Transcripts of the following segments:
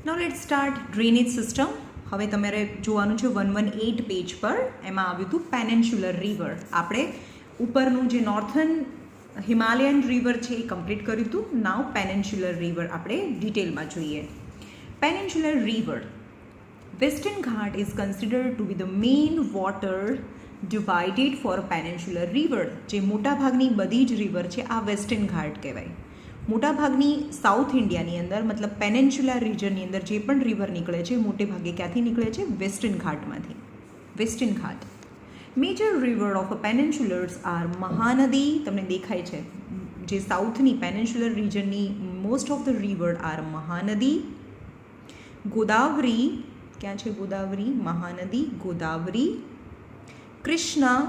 Now let's start drainage system. હવે તમારે જોવાનું છે 118 પેજ પર. એમાં આવ્યું હતું પેનિન્સ્યુલર રિવર. આપણે ઉપરનું જે નોર્થન હિમાલયન રિવર છે એ કમ્પ્લીટ કર્યું હતું. નાઉ પેનિન્સ્યુલર રિવર આપણે ડિટેલમાં જોઈએ. Peninsular river Western Ghat is considered to be the main water divided for peninsular river. જે મોટાભાગની બધી જ રિવર છે આ વેસ્ટર્ન ઘાટ કહેવાય. મોટાભાગની સાઉથ ઇન્ડિયાની અંદર મતલબ પેનિન્સ્યુલર રિજનની અંદર જે પણ રિવર નીકળે છે મોટે ભાગે ક્યાંથી નીકળે છે? વેસ્ટર્ન ઘાટમાંથી. Western Ghat. Major river of peninsulars are Mahanadi. તમને દેખાય છે જે સાઉથની પેનિન્સ્યુલર રિજનની most of the river are Mahanadi, Godavari. ક્યાં છે ગોદાવરી? મહાનદી, ગોદાવરી, કૃષ્ણા.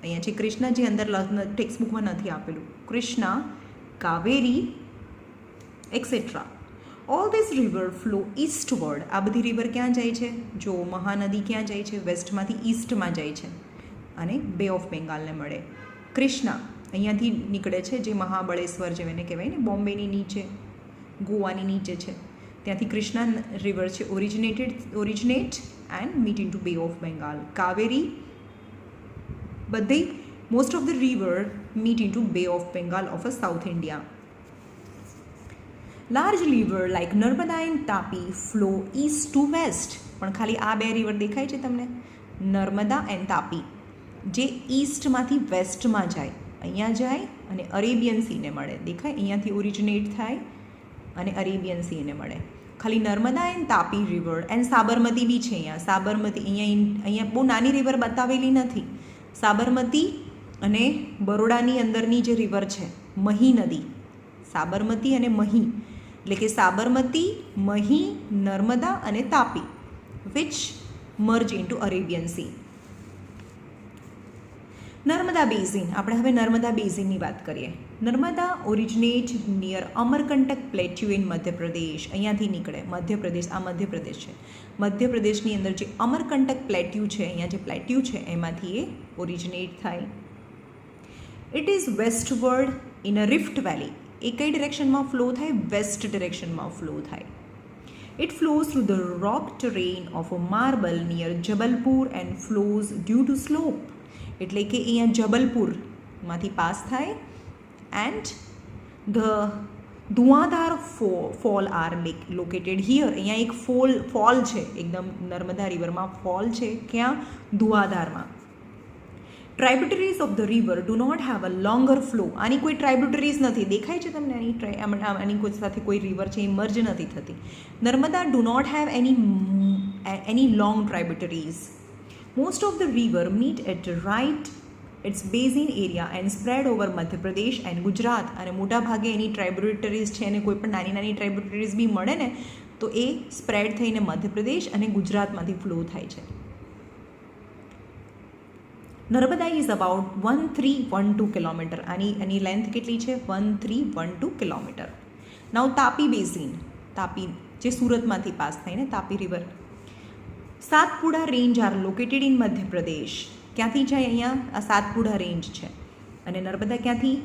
અહીંયા છે કૃષ્ણા, જે અંદર ટેક્સ્ટ બુકમાં નથી આપેલું. Krishna, Kaveri, etcetera. All this river flow eastward. આ બધી રિવર ક્યાં જાય છે? જો મહાનદી ક્યાં જાય છે? વેસ્ટમાંથી ઈસ્ટમાં જાય છે અને બે ઓફ બેંગાલને મળે. કૃષ્ણા અહીંયાથી નીકળે છે, જે મહાબળેશ્વર જેમ એને કહેવાય ને, બોમ્બેની નીચે, ગોવાની નીચે છે. ત્યાંથી કૃષ્ણા રિવર છે originate and meet into Bay of Bengal. Kaveri બધી most of the river meet into Bay of Bengal of a South India. Large river like Narmada and Tapi flow east to west. પણ ખાલી આ બે river દેખાય છે તમને, Narmada and Tapi, જે ઈસ્ટમાંથી વેસ્ટમાં જાય. અહીંયા જાય અને અરેબિયન સીને મળે. દેખાય? અહીંયાથી ઓરિજિનેટ થાય અને અરેબિયન સીને મળે. ખાલી Narmada and Tapi river and Sabarmati બી છે અહીંયા. સાબરમતી અહીંયા બહુ નાની રિવર બતાવેલી નથી. સાબરમતી અને બરોડાની અંદરની જે રિવર છે મહી નદી, સાબરમતી અને મહી, એટલે કે સાબરમતી, મહી, નર્મદા અને Tapi, which merge into Arabian sea. Narmada basin. આપણે હવે નર્મદા બેઝિનની વાત કરીએ. Narmada originate near Amarkantak plateau in Madhya Pradesh. અહીંયાથી નીકળે. મધ્યપ્રદેશ, આ મધ્યપ્રદેશ છે. મધ્યપ્રદેશની અંદર જે અમરકંટક પ્લેટ્યુ છે, અહીંયા જે પ્લેટ્યુ છે એમાંથી એ ઓરિજિનેટ થાય. It is westward in a rift valley. એ કઈ ડિરેક્શનમાં ફ્લો થાય? વેસ્ટ ડિરેક્શનમાં ફ્લો થાય. It flows through the rock terrain of a marble near Jabalpur and flows due to slope. એટલે કે અહીંયા જબલપુરમાંથી પાસ થાય and the Dhuadhar fall are located here. અહીંયા એક ફોલ છે, એકદમ નર્મદા રિવરમાં ફોલ છે. ક્યાં? ધુઆધારમાં. Tributaries of the river do not have a longer flow. આની કોઈ ટ્રાઇબ્યુટરીઝ નથી. દેખાય છે તમને? આની કોઈ સાથે કોઈ રિવર છે એ મર્જ નથી થતી. Narmada do not have any long tributaries. Most of the river meet at right its basin area and spread over Madhya Pradesh and Gujarat. અને મોટા ભાગે એની ટ્રાઇબ્યુટરીઝ છે અને કોઈ પણ નાની નાની ટ્રાઇબ્યુટરીઝ બી મળે ને તો એ સ્પ્રેડ થઈને મધ્યપ્રદેશ અને ગુજરાતમાંથી ફ્લો થાય છે. Narmada is about 1312 kilometre. આની લેન્થ કેટલી છે? 1312 કિલોમીટર. નાઉ તાપી બેઝિન. તાપી જે સુરતમાંથી પાસ થાય ને, Tapi river. Satpura range R located in Madhya Pradesh. ક્યાંથી જાય? અહીંયા આ સાતપુડા રેન્જ છે. અને નર્મદા ક્યાંથી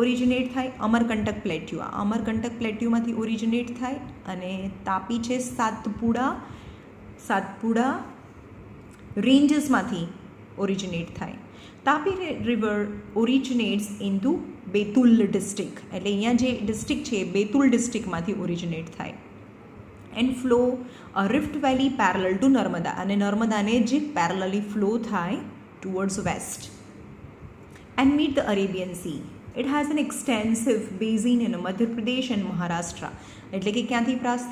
ઓરિજિનેટ થાય? અમરકંટક પ્લેટ્યુ. આ અમરકંટક પ્લેટ્યુમાંથી ઓરિજિનેટ થાય. અને તાપી છે સાતપુડા રેન્જીસમાંથી ઓરિજિનેટ થાય. Tapi river originates in to Betul district. એટલે અહીંયા જે ડિસ્ટ્રિક્ટ છે બેતુલ ડિસ્ટ્રિક્ટમાંથી ઓરિજિનેટ થાય. And flow a rift valley parallel to Narmada. અને નર્મદાને જે પેરેલલી ફ્લો થાય towards west and meet the Arabian sea. It has an extensive basin in Madhya Pradesh and Maharashtra. એટલે કે ક્યાંથી પાસ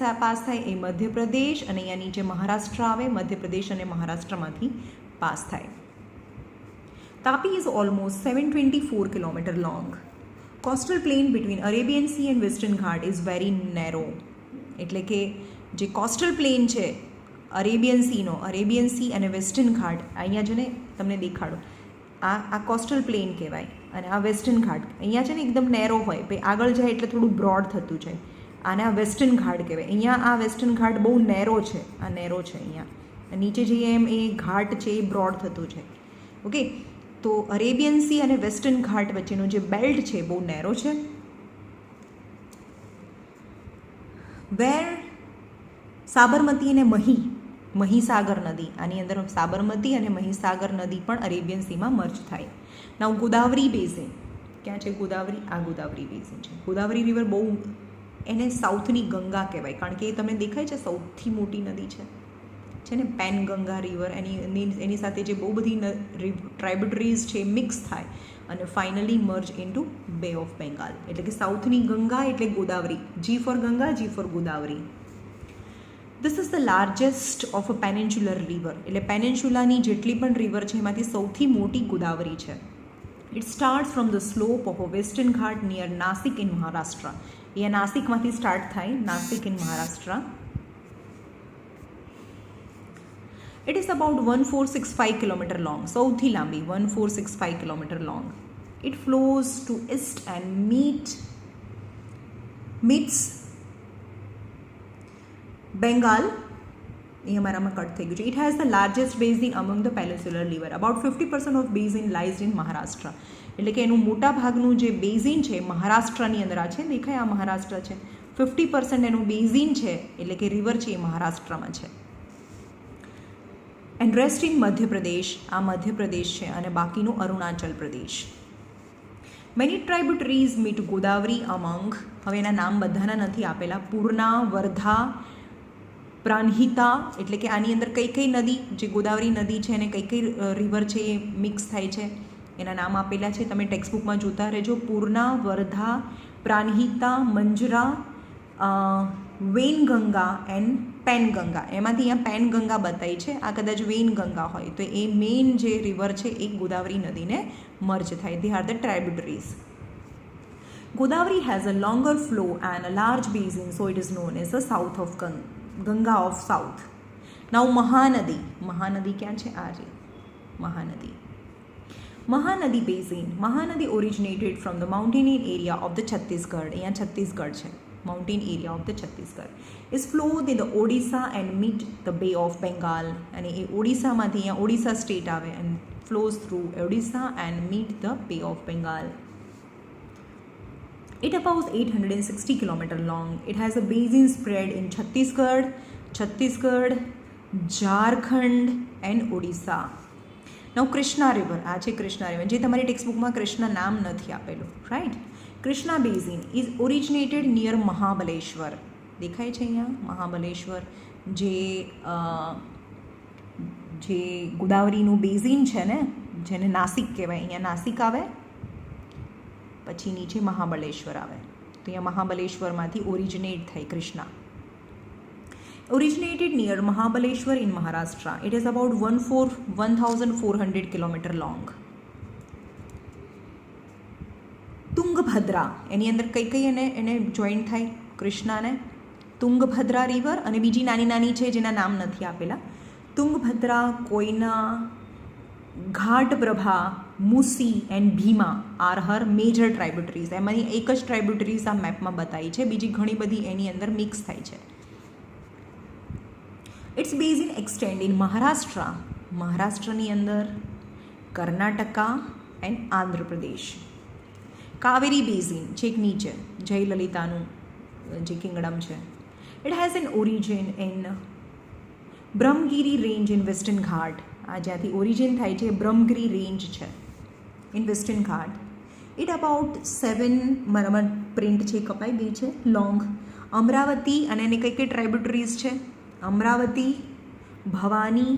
થાય? એ મધ્યપ્રદેશ અને અહીંયા નીચે મહારાષ્ટ્ર આવે. મધ્યપ્રદેશ અને મહારાષ્ટ્રમાંથી પાસ થાય. Tapi is almost 724 km long. Coastal plain between Arabian Sea and Western Ghat is very narrow. એટલે કે જે કોસ્ટલ પ્લેન છે અરેબિયન સી અને વેસ્ટર્ન ઘાટ, અહીંયા છે ને તમને દેખાડો, આ કોસ્ટલ પ્લેન કહેવાય અને આ વેસ્ટર્ન ઘાટ. અહીંયા છે ને એકદમ નેરો હોય, પછી આગળ જાય એટલે થોડું બ્રોડ થતું જાય. આને આ વેસ્ટર્ન ઘાટ કહેવાય. અહીંયા આ વેસ્ટર્ન ઘાટ બહુ નેરો છે. આ નેરો છે. અહીંયા નીચે જઈએ એમ એ ઘાટ છે એ બ્રોડ થતું છે. ઓકે, તો અરેબિયન સી અને વેસ્ટર્ન ઘાટ વચ્ચેનો જે બેલ્ટ છે બહુ નેરો છે. વેર સાબરમતી અને મહીસાગર નદી, આની અંદર સાબરમતી અને મહીસાગર નદી પણ અરેબિયન સીમાં મર્જ થાય. નાઉ ગોદાવરી બેઝિન, ક્યાં છે ગોદાવરી? આ ગોદાવરી બેઝિન છે. ગોદાવરી રિવર બહુ, એને સાઉથની ગંગા કહેવાય, કારણ કે એ તમને દેખાય છે સૌથી મોટી નદી છે ને, પેનગંગા રિવર. એની સાથે જે બહુ બધી ટ્રાઇબ્યુટરીઝ છે મિક્સ થાય અને finally merge into bay of Bengal. એટલે કે સાઉથની ગંગા એટલે Godavari. G for Ganga, G for Godavari. This is the largest of a peninsular river. એટલે પેનિન્સ્યુલાની જેટલી પણ રિવર છે એમાંથી સૌથી મોટી ગોદાવરી છે. It starts from the slope of a western Ghat near Nashik in Maharashtra. એ નાસિકમાંથી સ્ટાર્ટ થાય, Nashik in Maharashtra. It is about 1465 kilometre long, સૌથી લાંબી 1465 kilometre long. It flows to east and meets Bengal. એ અમારામાં કટ થઈ ગયું છે. It has the largest basin among the peninsular river. About 50% of basin lies in Maharashtra. એટલે કે એનું મોટા ભાગનું જે બેઝિન છે મહારાષ્ટ્રની અંદર. આ છે, દેખાય આ મહારાષ્ટ્ર છે. 50% એનું બેઝિન છે, એટલે કે રિવર છે એ મહારાષ્ટ્રમાં છે. And rest in Madhya Pradesh. આ મધ્યપ્રદેશ છે અને બાકીનું Arunachal Pradesh. Many tributaries meet Godavari among. હવે એના નામ બધાના નથી આપેલા. પૂર્ણા, વર્ધા, પ્રાણહિતા. એટલે કે આની અંદર કઈ કઈ નદી, જે ગોદાવરી નદી છે અને કઈ કઈ રિવર છે એ મિક્સ થાય છે, એના નામ આપેલા છે. તમે ટેક્સ્ટબુકમાં જોતા રહેજો. પૂર્ણા, વર્ધા, પ્રાણહિતા, મંજરા, વેનગંગા એન્ડ પેનગંગા. એમાંથી અહીંયા પેનગંગા બતાવી છે, આ કદાચ વેનગંગા હોય તો એ મેઇન જે રિવર છે એ ગોદાવરી નદીને મર્જ થાય. They are the tributaries. Godavari has a longer flow and a large basin, so it is known as the south of Ganga of south. Now Mahanadi. Mahanadi ક્યાં છે? આ છે Mahanadi. Mahanadi basin. Mahanadi originated from the mountaineer area of the Chhattisgarh. અહીંયા છત્તીસગઢ છે, mountain area of the Chhattisgarh. Is flowed in the Odisha and meet the bay of Bengal. અને એ ઓડિશામાંથી, અહીંયા ઓડિશા સ્ટેટ આવે, and flows through Odisha and meet the bay of Bengal. It about 860 kilometer long. It has a basin spread in Chhattisgarh, Jharkhand and Odisha. Now Krishna river. આ છે Krishna river, જે તમારી ટેક્સ્ટબુકમાં કૃષ્ણ નામ નથી આપેલું, right. Krishna basin is originated near Mahabaleshwar. દેખાય છે અહીંયા મહાબલેશ્વર, જે ગોદાવરીનું બેઝિન છે ને, જેને નાસિક કહેવાય. અહીંયા નાસિક આવે, પછી નીચે મહાબલેશ્વર આવે. તો અહીંયા મહાબલેશ્વરમાંથી ઓરિજિનેટ થઈ Krishna. Originated near Mahabaleshwar in Maharashtra. It is about 1400 kilometre long. Tungabhadra. એની અંદર કઈ કઈ એને જોઈન્ટ થાય કૃષ્ણાને? તુંગભદ્રા રિવર અને બીજી નાની નાની છે જેના નામ નથી આપેલા. Tungabhadra, Koyna, Ghataprabha, Musi and Bhima are her major tributaries. એમાંની એક જ ટ્રાઇબ્યુટરીઝ આ મેપમાં બતાવી છે, બીજી ઘણી બધી એની અંદર મિક્સ થાય છે. Its basin extend in Maharashtra. મહારાષ્ટ્રની અંદર, કર્ણાટકા એન્ડ આંધ્રપ્રદેશ. કાવેરી બેઝિન છેક નીચે, જયલલિતાનું જે કિંગડમ છે. It has an origin in Brahmagiri range in western Ghat. આ જ્યાંથી ઓરિજિન થાય છે બ્રહ્મગીરી રેન્જ છે in western Ghat. It about 7, મારામાં પ્રિન્ટ છે કપાઈ ગઈ છે, લોંગ. અમરાવતી અને એને કઈ કઈ ટ્રાઇબ્યુટરીઝ છે? Amaravati, Bhavani,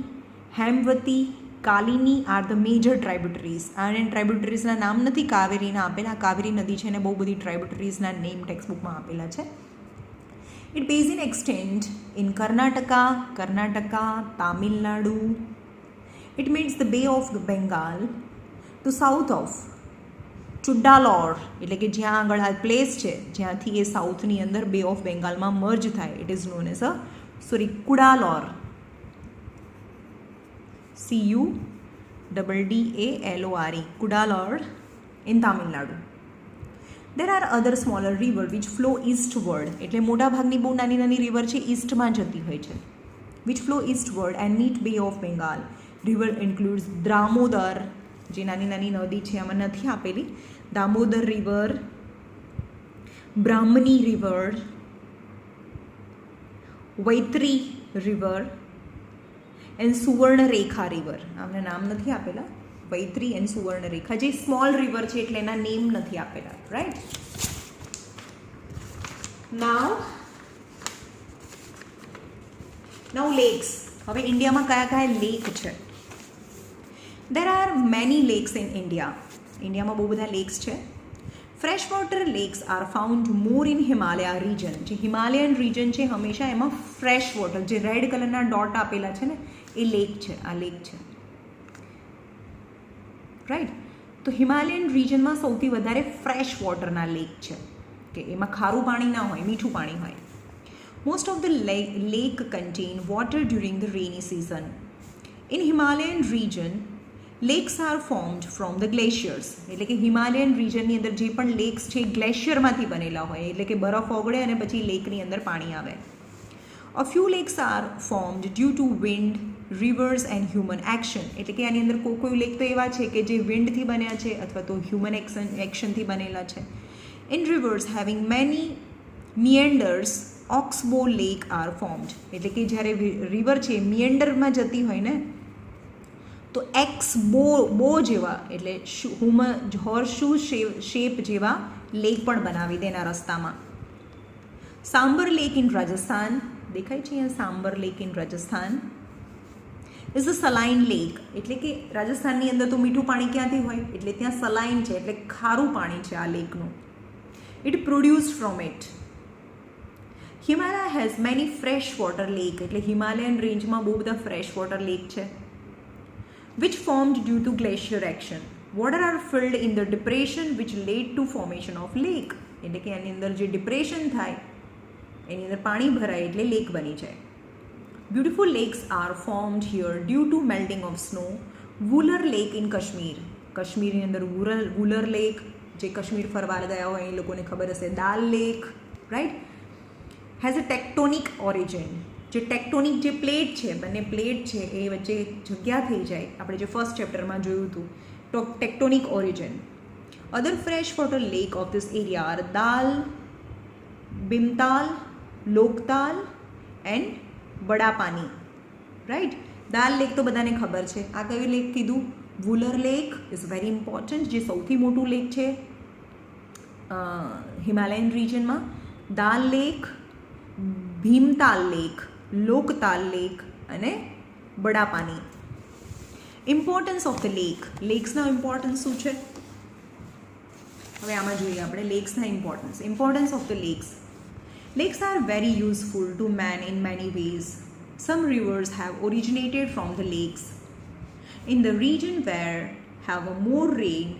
Hemavati, Kalini are the major tributaries. અને ટ્રાઇબ્યુટરીઝના નામ નથી કાવેરીના આપેલા. કાવેરી નદી છે અને બહુ બધી ટ્રાઇબ્યુટરીઝના નેમ ટેક્સ્ટબુકમાં આપેલા છે. It basin extend in Karnataka, Tamil Nadu. It meets the Bay of Bengal to south of ચુડાલોર. એટલે કે જ્યાં આગળ આ પ્લેસ છે જ્યાંથી એ સાઉથની અંદર બે ઓફ બેંગાલમાં મર્જ થાય, it is known as Cuddalore. CUDDALORE, Cuddalore in Tamil Nadu. There are other smaller river which flow eastward. એટલે મોટાભાગની બહુ નાની નાની રિવર છે ઈસ્ટમાં જતી હોય છે, which flow eastward and meet Bay of Bengal. River includes Damodar, જે નાની નાની નદી છે આમાં નથી આપેલી. Damodar river, Brahmani river, Vaitarni river and Subarnarekha river. આમને નામ નથી આપેલા, વૈતરી એન્ડ સુવર્ણરેખા. જે સ્મોલ રિવર છે એટલે એના નેમ નથી આપેલા, રાઈટ. નાઉ લેક્સ. હવે ઇન્ડિયામાં કયા કયા લેક છે? There are many lakes in India. ઇન્ડિયામાં બહુ બધા લેક્સ છે. Fresh water lakes are found more in Himalaya region. જે હિમાલયન રિજન છે હંમેશા એમાં ફ્રેશ વોટર, જે રેડ કલરના ડોટ આપેલા છે ને એ લેક છે, આ લેક છે, રાઈટ. તો હિમાલયન રિજનમાં સૌથી વધારે ફ્રેશ વોટરના લેક છે, કે એમાં ખારું પાણી ના હોય, મીઠું પાણી હોય. Most of the lake contain water during the rainy season. In Himalayan region lakes are formed from the glaciers. એટલે કે હિમાલયન રિજનની અંદર જે પણ લેક્સ છે ગ્લેશિયરમાંથી બનેલા હોય, એટલે કે બરફ ઓગળે અને પછી લેકની અંદર પાણી આવે. A few lakes are formed due to wind, rivers and human action. એટલે કે આની અંદર કોઈ લેક તો એવા છે કે જે વિન્ડથી બન્યા છે અથવા તો હ્યુમન એક્શનથી બનેલા છે. In rivers having many meanders oxbow lake are formed. એટલે કે જ્યારે રિવર છે મિએન્ડરમાં જતી હોય ને તો બો જેવા, એટલે હોર્સશુ શેપ જેવા લેક પણ બનાવી દે એના રસ્તામાં. Sambhar lake in Rajasthan. દેખાય છે અહીંયા Sambhar lake in Rajasthan is a saline lake. એટલે કે રાજસ્થાનની અંદર તો મીઠું પાણી ક્યાંથી હોય, એટલે ત્યાં સલાઇન છે, એટલે ખારું પાણી છે આ લેકનું. It produced from it. Himalaya has many fresh water lake. એટલે હિમાલયન રેન્જમાં બહુ બધા ફ્રેશ વોટર લેક છે. which formed due to glacier action. Water are filled in the depression which led to formation of lake. એટલે કે આની અંદર જે ડિપ્રેશન થાય એની અંદર પાણી ભરાય એટલે લેક બની જાય. Beautiful lakes are formed here due to melting of snow. Wular Lake in Kashmir. કાશ્મીરની અંદર વુલર લેક, જે કાશ્મીર ફરવા ગયા હોય એ લોકોને ખબર હશે. Dal lake, right, has a tectonic origin. જે ટેક્ટોનિક જે પ્લેટ છે, બંને પ્લેટ છે એ વચ્ચે જગ્યા થઈ જાય, આપણે જે ફર્સ્ટ ચેપ્ટરમાં જોયું હતું, tectonic origin. Other fresh water lake of this area are Dal, Bhimtal, Loktal and Badapani, right. Dal lake તો બધાને ખબર છે. આ કયું લેક કીધું? Wular lake is very important, જે સૌથી મોટું લેક છે હિમાલયન રિજનમાં. Dal lake, Bhimtal lake, Loktal lake અને Badapani. Importance of the lake. લેક્સના ઇમ્પોર્ટન્સ શું છે? હવે આમાં જોઈએ આપણે લેક્સના importance of the lakes. Lakes are very useful to man in many ways. Some rivers have originated from the lakes. In the region where have a more rain,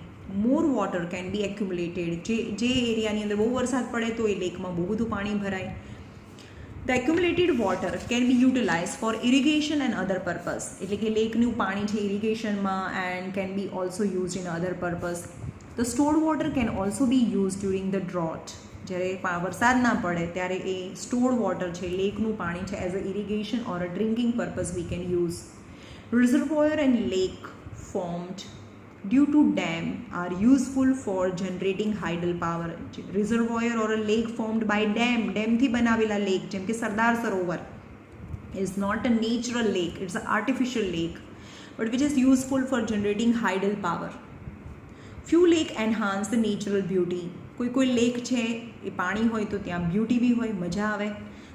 more water can be accumulated. જે એરિયાની અંદર બહુ વરસાદ પડે તો એ લેકમાં બહુ બધું પાણી ભરાય. The accumulated water can be utilized for irrigation and other purpose. એટલે કે લેકનું પાણી છે ઇરિગેશનમાં and can be also used in other purpose. The stored water can also be used during the drought. જ્યારે વરસાદ ના પડે ત્યારે એ સ્ટોર્ડ વોટર છે, લેકનું પાણી છે, as a irrigation or a drinking purpose we can use. Reservoir and lake formed due to dam are useful for generating hydel power. Reservoir or a lake formed by ડેમથી બનાવેલા lake, જેમ કે Sardar Sarovar is not a natural lake, it's a artificial lake but which is useful for generating hydel power. Few lake enhance the natural beauty. કોઈ lake છે એ પાણી હોય તો ત્યાં બ્યુટી બી હોય, મજા આવે.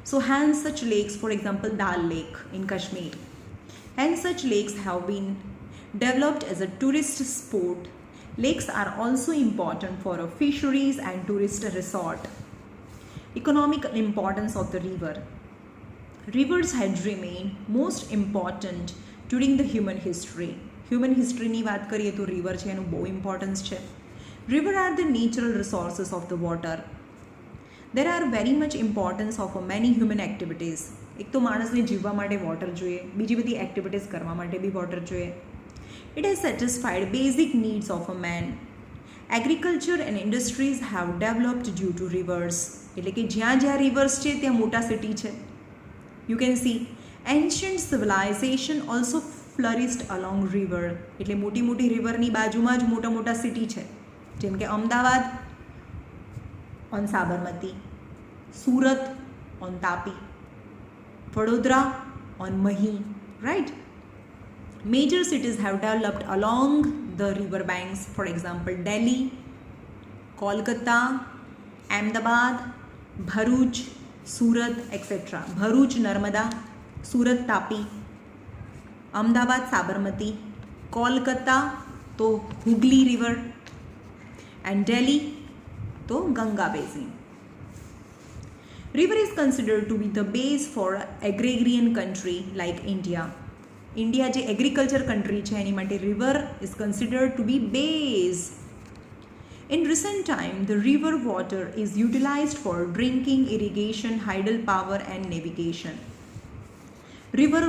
So hence such lakes, for example Dal lake in Kashmir. Hence such lakes have been developed as a tourist sport. Lakes are also important for a fisheries and tourist resort. Economic importance of the river. Rivers had remained most important during the human history. Human history ની વાત કરીએ તો river છે એનું બહુ importance છે. River are the natural resources of the water. There are very much importance of many human activities. એક તો માણસને જીવવા માટે વોટર જોઈએ, બીજી બધી એક્ટિવિટીઝ કરવા માટે બી વોટર જોઈએ. It has satisfied basic needs of a man. Agriculture and industries have developed due to rivers. એટલે કે જ્યાં જ્યાં રિવર્સ છે ત્યાં મોટા સિટી છે. You can see ancient civilization also flourished along river. એટલે મોટી મોટી રિવરની બાજુમાં જ મોટા મોટા સિટી છે, જેમ કે Ahmedabad on Sabarmati, Surat on Tapi, Vadodara on Mahi, right? Major cities have developed along the river banks, for example Delhi, Kolkata, Ahmedabad, Bharuch, Surat, etc. Bharuch Narmada, Surat Tapi, Ahmedabad Sabarmati, Kolkata to Hooghly River, and Delhi to Ganga Basin. River is considered to be the base for agrarian country like India. India જે agriculture country છે એની માટે river is considered to be base. In recent time, the river water is utilized for drinking, irrigation, hydel power and navigation. River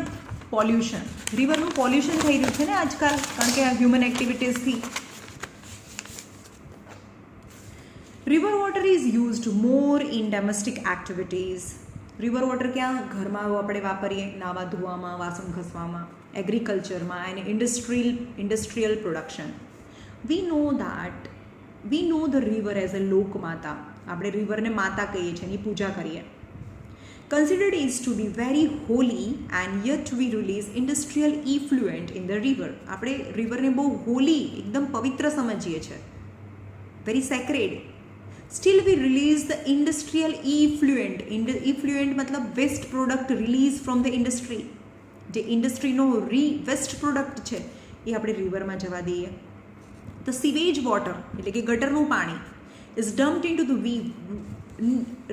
pollution. રિવરનું pollution થઈ રહ્યું છે ને આજકાલ, કારણ કે આ હ્યુમન એક્ટિવિટીઝથી. River water is used more in domestic activities. River water ક્યાં? ઘરમાં આપણે વાપરીએ, નાવા ધોવામાં, વાસણ ઘસવામાં, એગ્રીકલ્ચરમાં અને industrial production. We know the river as a lokmata. આપણે રિવરને માતા કહીએ છીએ, એની પૂજા કરીએ. Considered is to be very holy and yet we release industrial effluent in the river. આપણે રિવરને બહુ હોલી, એકદમ પવિત્ર સમજીએ છીએ, very sacred. Still we release the industrial effluent. Effluent मतलब waste product release from the industry. જે ઇન્ડસ્ટ્રીનો વેસ્ટ પ્રોડક્ટ છે એ આપણે રિવરમાં જવા દઈએ. The sewage water એટલે કે ગટરનું પાણી is dumped into the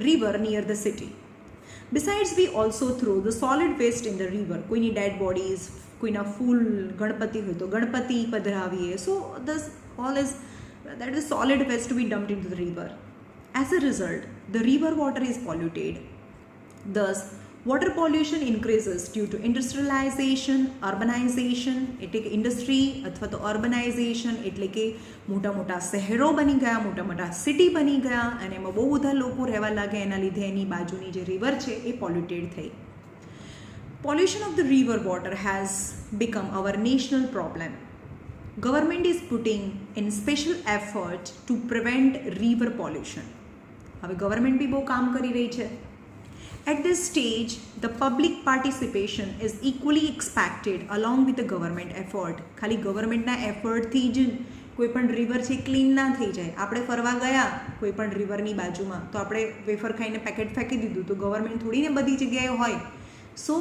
river near the city. Besides we also throw the solid waste in the river. કોઈની dead bodies, કોઈના ફૂલ, ગણપતિ હોય તો Ganpati પધરાવીએ. So this all is that is solid waste to be dumped into the river. As a result, the river water is polluted. Thus, water pollution increases due to industrialization, urbanization, એટલે કે industry અથવા તો urbanisation, એટલે કે મોટા મોટા શહેરો બની ગયા, મોટા મોટા સિટી બની ગયા અને એમાં બહુ બધા લોકો રહેવા લાગ્યા. એના લીધે એની બાજુની જે રિવર છે એ પોલ્યુટેડ થઈ. Pollution of the river water has become our national problem. Government is putting in special effort to prevent river pollution. હવે ગવર્મેન્ટ બી બહુ કામ કરી રહી છે. At this stage, the public participation is equally expected along with the government effort. ખાલી ગવર્મેન્ટના એફર્ટથી જ કોઈ પણ રિવર છે ક્લીન ના થઈ જાય. આપણે ફરવા ગયા કોઈ પણ રિવરની બાજુમાં તો આપણે વેફર ખાઈને પેકેટ ફેંકી દીધું તો ગવર્મેન્ટ થોડી ને બધી જગ્યાએ હોય. સો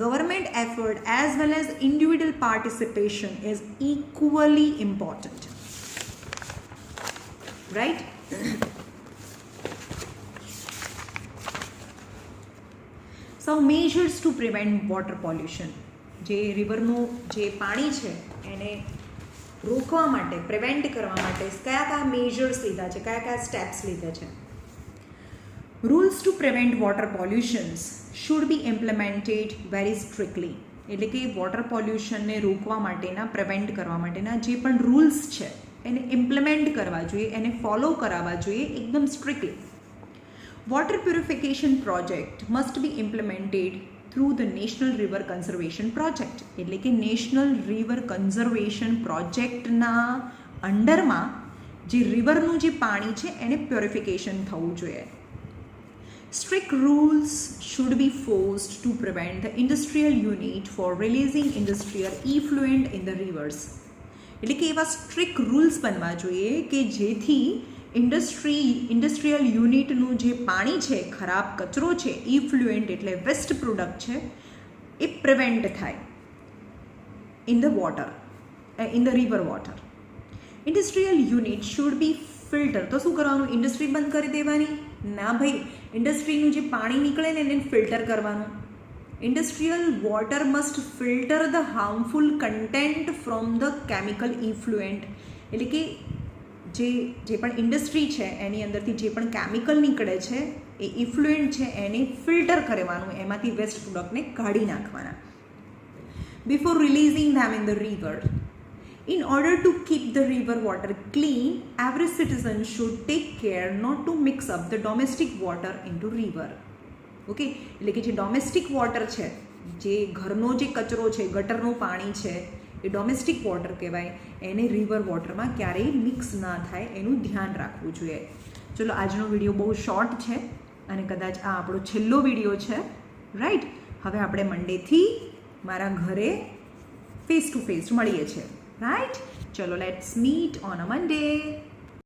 government effort as well as individual participation is equally important, right? So measures to prevent water pollution. જે રિવરનું જે પાણી છે એને રોકવા માટે, પ્રિવેન્ટ કરવા માટે કયા કયા મેજર્સ લીધા છે, કયા કયા સ્ટેપ્સ લીધા છે? Rules to prevent water pollutions should be implemented very strictly. એટલે કે વોટર પોલ્યુશનને રોકવા માટેના, પ્રિવેન્ટ કરવા માટેના જે પણ રૂલ્સ છે એને ઇમ્પ્લિમેન્ટ કરવા જોઈએ, એને ફોલો કરાવવા જોઈએ એકદમ strictly. Water purification project must be implemented through the national river conservation project. એટલે કે નેશનલ રિવર કન્ઝર્વેશન પ્રોજેક્ટના અંડરમાં જે રિવરનું જે પાણી છે એને પ્યોરિફિકેશન થવું જોઈએ. Strict rules should be forced to prevent the industrial unit for releasing industrial effluent in the rivers. એટલે કે એવા સ્ટ્રિક્ટ રૂલ્સ બનવા જોઈએ કે જેથી ઇન્ડસ્ટ્રીયલ યુનિટનું જે પાણી છે, ખરાબ કચરો છે, ઇફ્લુએન્ટ એટલે વેસ્ટ પ્રોડક્ટ છે, એ પ્રિવેન્ટ થાય in the water, in the river water. Industrial unit should be filter. તો શું કરવાનું? ઇન્ડસ્ટ્રી બંધ કરી દેવાની? ના ભાઈ, ઇન્ડસ્ટ્રીનું જે પાણી નીકળે ને એને ફિલ્ટર કરવાનું. Industrial water must filter the harmful content from the chemical effluent. એટલે કે જે પણ ઇન્ડસ્ટ્રી છે એની અંદરથી જે પણ કેમિકલ નીકળે છે એ ઇફ્લુએન્ટ છે એને ફિલ્ટર કરવાનું, એમાંથી વેસ્ટ પ્રોડક્ટને કાઢી નાખવાના. Before releasing them in the river. In order to keep the river water clean, every citizen should take care not to mix up the domestic water into river. Okay, એટલે કે જે domestic water છે, જે ઘરનો જે કચરો છે, ગટરનું પાણી છે, એ ડોમેસ્ટિક વોટર કહેવાય, એને રિવર વોટરમાં ક્યારેય મિક્સ ના થાય એનું ધ્યાન રાખવું જોઈએ. ચલો, આજનો વિડીયો બહુ શોર્ટ છે અને કદાચ આ આપણો છેલ્લો વિડીયો છે, રાઈટ? હવે આપણે મંડેથી મારા ઘરે ફેસ ટુ ફેસ મળીએ છીએ, રાઈટ? ચલો let's meet on a Monday.